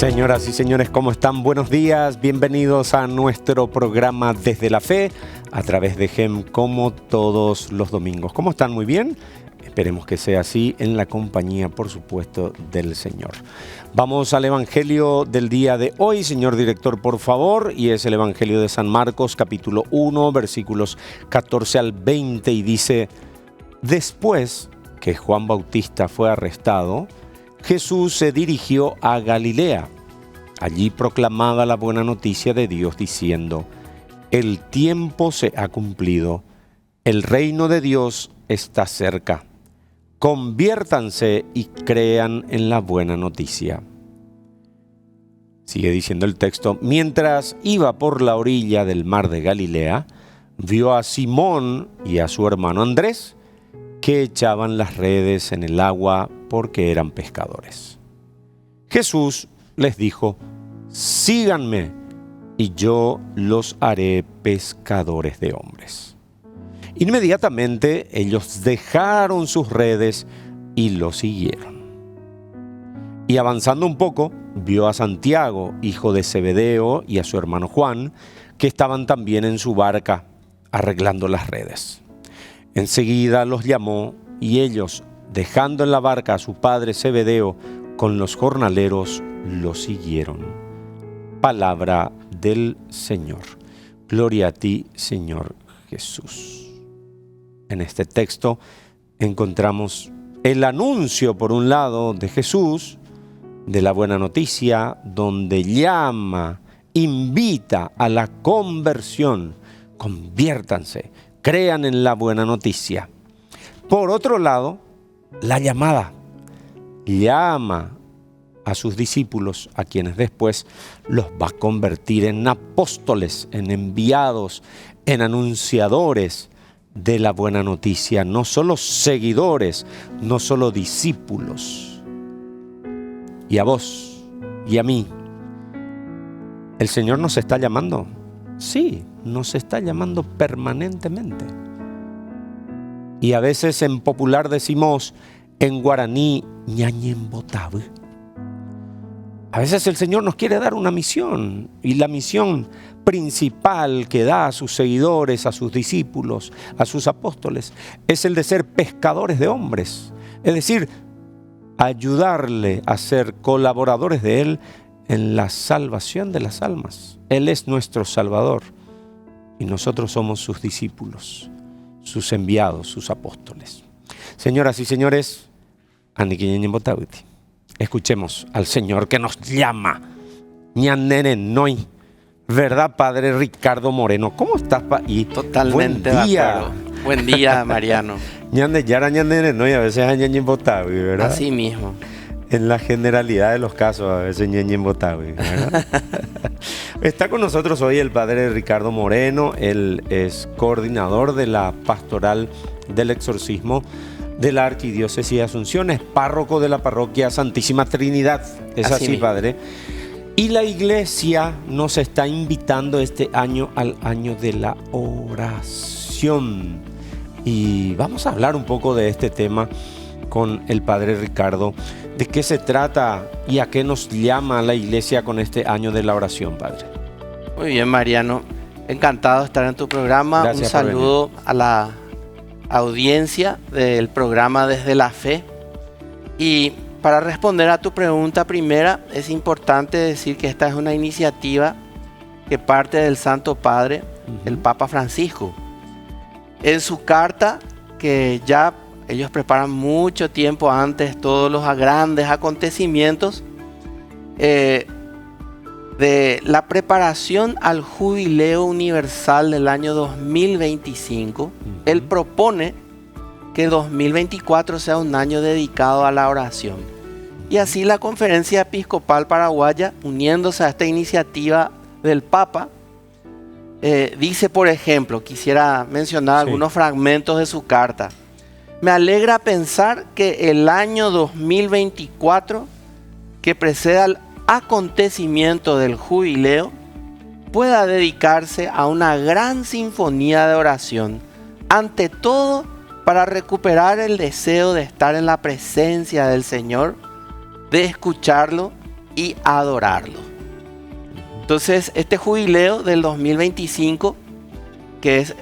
Señoras y señores, ¿cómo están? Buenos días, bienvenidos a nuestro programa Desde la Fe, a través de GEM, como todos los domingos. ¿Cómo están? ¿Muy bien? Esperemos que sea así, en la compañía, por supuesto, del Señor. Vamos al Evangelio del día de hoy, señor director, por favor, y es el Evangelio de San Marcos, capítulo 1, versículos 14 al 20, y dice: después que Juan Bautista fue arrestado, Jesús se dirigió a Galilea. Allí proclamaba la buena noticia de Dios diciendo: el tiempo se ha cumplido, el reino de Dios está cerca. Conviértanse y crean en la buena noticia. Sigue diciendo el texto: mientras iba por la orilla del mar de Galilea, vio a Simón y a su hermano Andrés, que echaban las redes en el agua porque eran pescadores. Jesús les dijo: síganme y yo los haré pescadores de hombres. Inmediatamente ellos dejaron sus redes y lo siguieron. Y avanzando un poco, vio a Santiago, hijo de Zebedeo, y a su hermano Juan, que estaban también en su barca arreglando las redes. Enseguida los llamó y ellos, dejando en la barca a su padre Zebedeo con los jornaleros, lo siguieron. Palabra del Señor. Gloria a ti, Señor Jesús. En este texto encontramos el anuncio, por un lado, de Jesús, de la buena noticia, donde llama, invita a la conversión. Conviértanse, crean en la buena noticia. Por otro lado, la llamada. Llama a sus discípulos, a quienes después los va a convertir en apóstoles, en enviados, en anunciadores de la buena noticia. No solo seguidores, no solo discípulos. Y a vos y a mí, ¿el Señor nos está llamando? Sí, nos está llamando permanentemente. Y a veces en popular decimos en guaraní, ñañembotabe. A veces el Señor nos quiere dar una misión, y la misión principal que da a sus seguidores, a sus discípulos, a sus apóstoles, es el de ser pescadores de hombres. Es decir, ayudarle a ser colaboradores de Él en la salvación de las almas. Él es nuestro Salvador y nosotros somos sus discípulos, sus enviados, sus apóstoles. Señoras y señores, escuchemos al Señor que nos llama. ¿Verdad, Padre Ricardo Moreno? ¿Cómo estás, y totalmente buen día. De acuerdo. Buen día, Mariano. Y a veces ¿verdad? Así mismo. En la generalidad de los casos, a veces ¿verdad? Está con nosotros hoy el Padre Ricardo Moreno. Él es coordinador de la Pastoral del Exorcismo de la Arquidiócesis de Asunción, es párroco de la parroquia Santísima Trinidad. Es así, Padre. Y la Iglesia nos está invitando este año al año de la oración. Y vamos a hablar un poco de este tema con el Padre Ricardo. ¿De qué se trata y a qué nos llama la Iglesia con este año de la oración, Padre? Muy bien, Mariano. Encantado de estar en tu programa. Gracias. Un saludo a la audiencia del programa Desde la Fe. Y para responder a tu pregunta primera, es importante decir que esta es una iniciativa que parte del Santo Padre, el Papa Francisco. En su carta, que ya ellos preparan mucho tiempo antes todos los grandes acontecimientos de la preparación al Jubileo Universal del año 2025, él propone que 2024 sea un año dedicado a la oración. Y así la Conferencia Episcopal Paraguaya, uniéndose a esta iniciativa del Papa, dice, por ejemplo, quisiera mencionar algunos fragmentos de su carta. me alegra pensar que el año 2024, que precede al acontecimiento del jubileo, pueda dedicarse a una gran sinfonía de oración, ante todo para recuperar el deseo de estar en la presencia del Señor, de escucharlo y adorarlo. Entonces, este jubileo del 2025, que es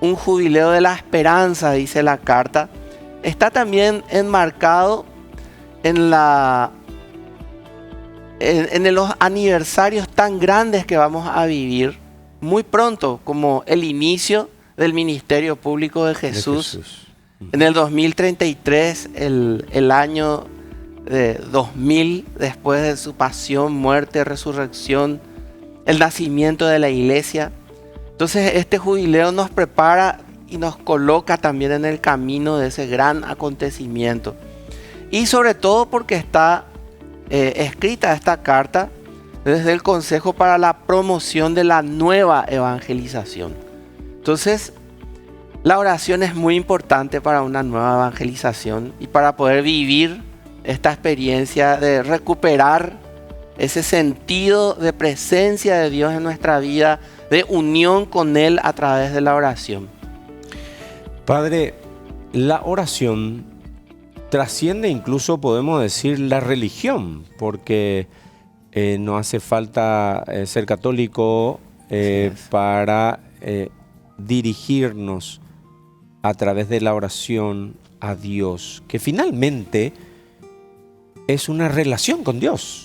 un jubileo de la esperanza, dice la carta, está también enmarcado en los aniversarios tan grandes que vamos a vivir muy pronto, como el inicio del ministerio público de Jesús. En el 2033, el año de 2000, después de su pasión, muerte, resurrección, el nacimiento de la iglesia. Entonces este jubileo nos prepara y nos coloca también en el camino de ese gran acontecimiento. Y sobre todo porque está escrita esta carta desde el Consejo para la Promoción de la Nueva Evangelización. Entonces, la oración es muy importante para una nueva evangelización y para poder vivir esta experiencia de recuperar ese sentido de presencia de Dios en nuestra vida, de unión con Él a través de la oración. Padre, la oración trasciende incluso, podemos decir, la religión, porque no hace falta ser católico para dirigirnos a través de la oración a Dios, que finalmente es una relación con Dios.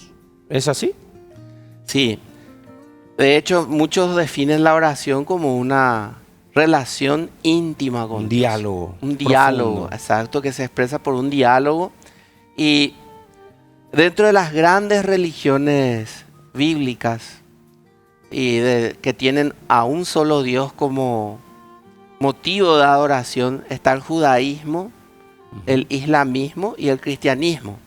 ¿Es así? Sí. De hecho, muchos definen la oración como una relación íntima con un Dios. Diálogo. Un diálogo, profundo. exacto, que se expresa por un diálogo. Y dentro de las grandes religiones bíblicas y que tienen a un solo Dios como motivo de adoración, está el judaísmo, el islamismo y el cristianismo.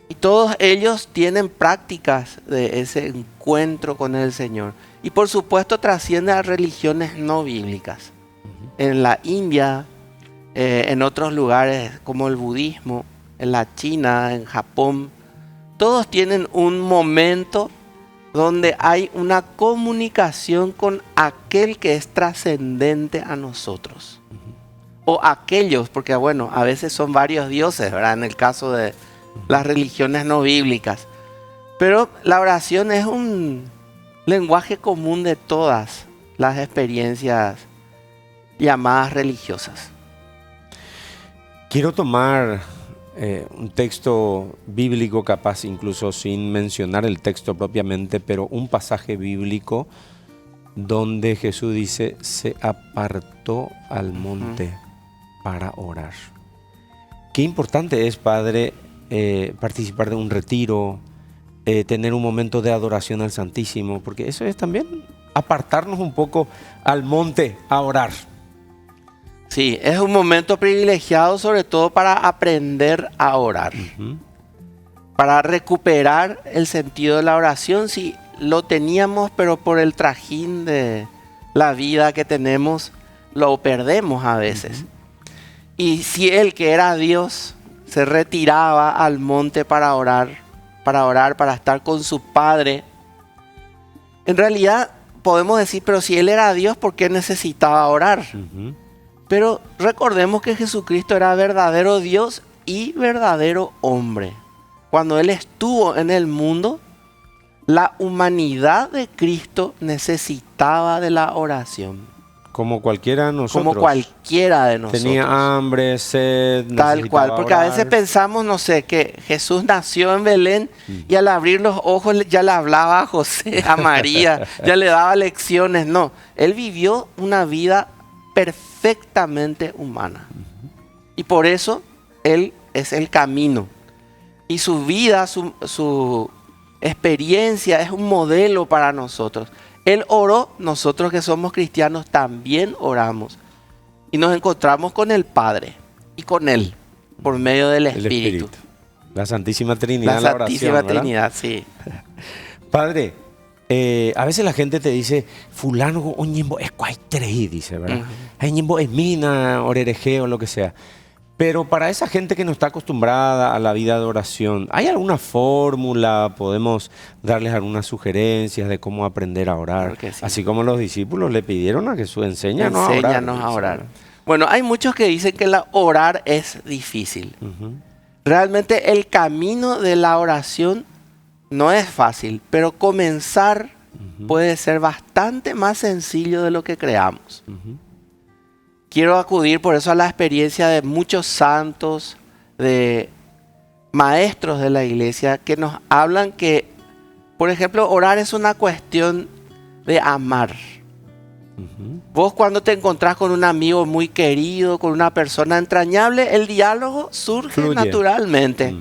Y todos ellos tienen prácticas de ese encuentro con el Señor. Y por supuesto trasciende a religiones no bíblicas. En la India, en otros lugares como el budismo, en la China, en Japón, todos tienen un momento donde hay una comunicación con aquel que es trascendente a nosotros. O aquellos, porque bueno, a veces son varios dioses, ¿verdad? En el caso de las religiones no bíblicas. Pero la oración es un lenguaje común de todas las experiencias llamadas religiosas. Quiero tomar un texto bíblico, capaz incluso sin mencionar el texto propiamente, pero un pasaje bíblico donde Jesús dice, se apartó al monte para orar. Qué importante es, Padre, participar de un retiro, tener un momento de adoración al Santísimo, porque eso es también apartarnos un poco al monte a orar. Sí, es un momento privilegiado sobre todo para aprender a orar, para recuperar el sentido de la oración. Si lo teníamos, pero por el trajín de la vida que tenemos, lo perdemos a veces. Y si el que era Dios se retiraba al monte para orar, para estar con su Padre, en realidad podemos decir, pero si Él era Dios, ¿por qué necesitaba orar? Pero recordemos que Jesucristo era verdadero Dios y verdadero hombre. Cuando Él estuvo en el mundo, la humanidad de Cristo necesitaba de la oración. Como cualquiera de nosotros. Como cualquiera de nosotros. Tenía hambre, sed, tal cual, porque orar. A veces pensamos, no sé, que Jesús nació en Belén y al abrir los ojos ya le hablaba a José, a María, ya le daba lecciones. No, Él vivió una vida perfectamente humana. Y por eso Él es el camino. Y su vida, su experiencia es un modelo para nosotros. Él oró, nosotros que somos cristianos también oramos. Y nos encontramos con el Padre y con Él por medio del Espíritu. La Santísima Trinidad. La Santísima Trinidad, sí. Padre, a veces la gente te dice, fulano oñembo es cuaitrei, dice, ¿verdad? Oñembo es mina, orereje o lo que sea. Pero para esa gente que no está acostumbrada a la vida de oración, ¿hay alguna fórmula? ¿Podemos darles algunas sugerencias de cómo aprender a orar? Sí. Así como los discípulos le pidieron a Jesús, enséñanos a orar. Bueno, hay muchos que dicen que orar es difícil. Realmente el camino de la oración no es fácil, pero comenzar puede ser bastante más sencillo de lo que creamos. Quiero acudir por eso a la experiencia de muchos santos, de maestros de la iglesia, que nos hablan que, por ejemplo, orar es una cuestión de amar. Vos cuando te encontrás con un amigo muy querido, con una persona entrañable, el diálogo surge naturalmente.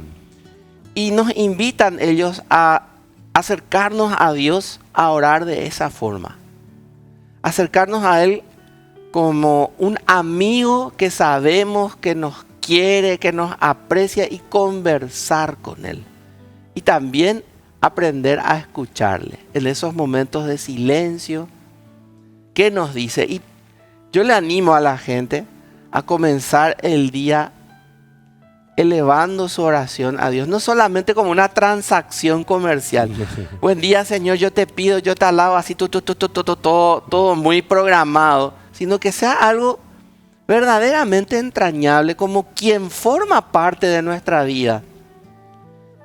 Y nos invitan ellos a acercarnos a Dios, a orar de esa forma. Acercarnos a Él como un amigo que sabemos que nos quiere, que nos aprecia, y conversar con Él. Y también aprender a escucharle en esos momentos de silencio. ¿Qué nos dice? Y yo le animo a la gente a comenzar el día elevando su oración a Dios, no solamente como una transacción comercial. Buen día, Señor, yo te pido, yo te alabo, así todo muy programado, sino que sea algo verdaderamente entrañable, como quien forma parte de nuestra vida.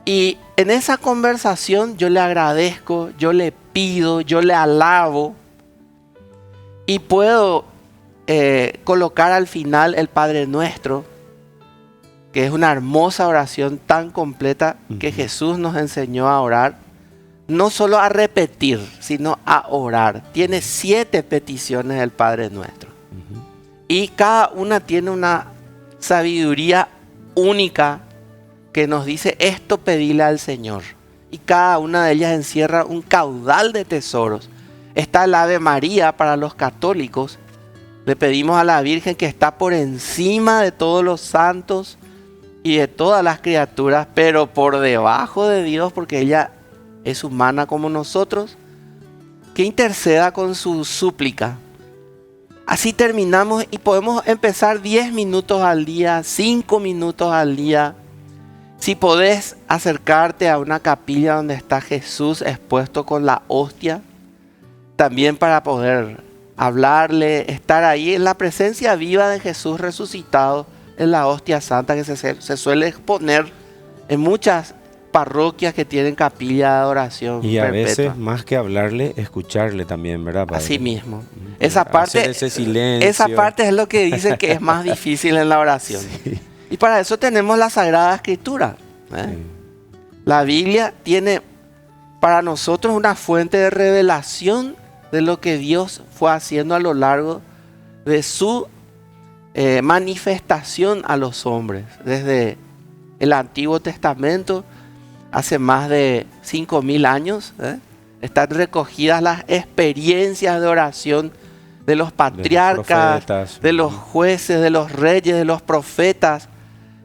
Y en esa conversación yo le agradezco, yo le pido, yo le alabo, y puedo colocar al final el Padre Nuestro, que es una hermosa oración tan completa que Jesús nos enseñó a orar. No solo a repetir, sino a orar. Tiene 7 peticiones del Padre Nuestro. Y cada una tiene una sabiduría única que nos dice: esto pedile al Señor. Y cada una de ellas encierra un caudal de tesoros. Está el Ave María para los católicos. Le pedimos a la Virgen, que está por encima de todos los santos y de todas las criaturas, pero por debajo de Dios, porque ella es humana como nosotros, que interceda con su súplica. Así terminamos y podemos empezar 10 minutos al día, 5 minutos al día. Si podés acercarte a una capilla donde está Jesús expuesto con la hostia, también para poder hablarle, estar ahí en la presencia viva de Jesús resucitado, en la hostia santa que se suele exponer en muchas parroquias que tienen capilla de adoración y perpetua. A veces, más que hablarle, escucharle también, ¿verdad, padre? Así mismo. Esa parte, ese silencio. Esa parte es lo que dicen que es más difícil en la oración. Sí. Y para eso tenemos la Sagrada Escritura. Sí. La Biblia tiene para nosotros una fuente de revelación de lo que Dios fue haciendo a lo largo de su manifestación a los hombres. Desde el Antiguo Testamento, hace más de 5.000 años, están recogidas las experiencias de oración de los patriarcas, de los jueces, de los reyes, de los profetas.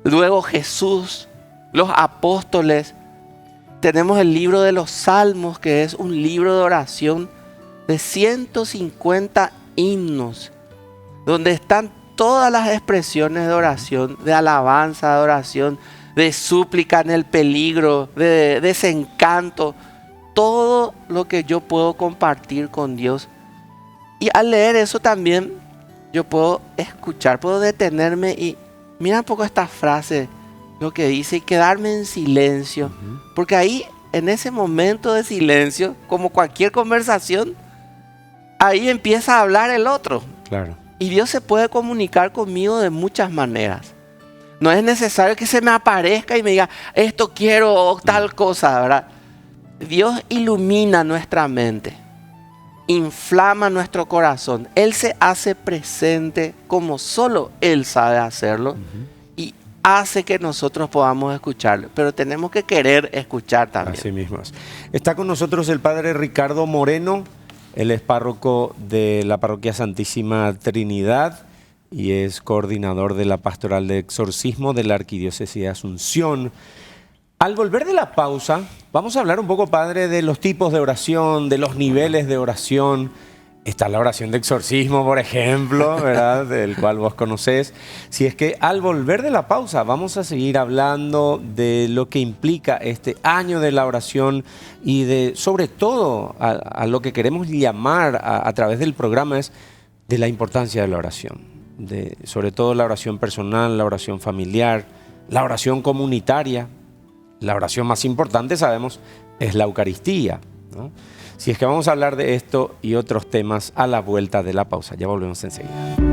Luego Jesús, los apóstoles. Tenemos el libro de los Salmos, que es un libro de oración de 150 himnos, donde están todas las expresiones de oración, de alabanza, de oración, de súplica en el peligro, de desencanto, todo lo que yo puedo compartir con Dios. Y al leer eso también yo puedo escuchar, puedo detenerme y mira un poco esta frase, lo que dice, y quedarme en silencio. Porque ahí, en ese momento de silencio, como cualquier conversación, ahí empieza a hablar el otro. Claro. Y Dios se puede comunicar conmigo de muchas maneras. No es necesario que se me aparezca y me diga, esto quiero o tal cosa, ¿verdad? Dios ilumina nuestra mente, inflama nuestro corazón. Él se hace presente como solo Él sabe hacerlo y hace que nosotros podamos escucharlo. Pero tenemos que querer escuchar también. Así mismo. Está con nosotros el padre Ricardo Moreno. Él es párroco de la Parroquia Santísima Trinidad y es coordinador de la Pastoral de Exorcismo de la Arquidiócesis de Asunción. Al volver de la pausa, vamos a hablar un poco, padre, de los tipos de oración, de los niveles de oración. Está la oración de exorcismo, por ejemplo, ¿verdad? Del cual vos conocés. Si es que al volver de la pausa vamos a seguir hablando de lo que implica este año de la oración y de, sobre todo, a lo que queremos llamar a través del programa es de la importancia de la oración. Sobre todo la oración personal, la oración familiar, la oración comunitaria. La oración más importante, sabemos, es la Eucaristía, ¿no? Si es que vamos a hablar de esto y otros temas a la vuelta de la pausa. Ya volvemos enseguida.